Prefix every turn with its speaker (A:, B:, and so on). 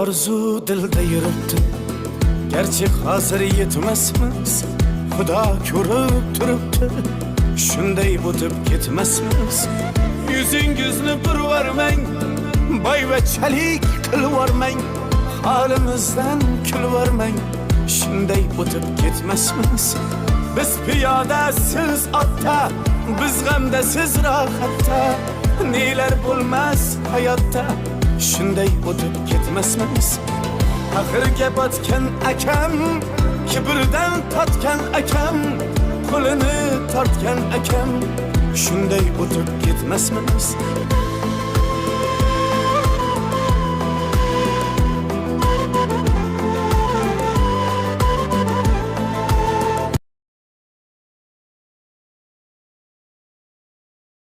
A: Arzu dilda yuribdi, gerçi hazır yetmesmiz. Xudo ko'rib turibdi, shunday o'tib ketmasmiz. Yuzingizni burvarmang, boyvachalik qilvormang, holimizdan kulvormang, shunday o'tib ketmasmiz. Biz piyoda, siz otda, biz g'amda, siz rohatda, nelar bo'lmas hayotda, shunday o'tib ketmasmiz. Axirga botgan akam, kibrdan totgan akam, qo'lini tortgan akam, shunday o'tib ketmasmiz.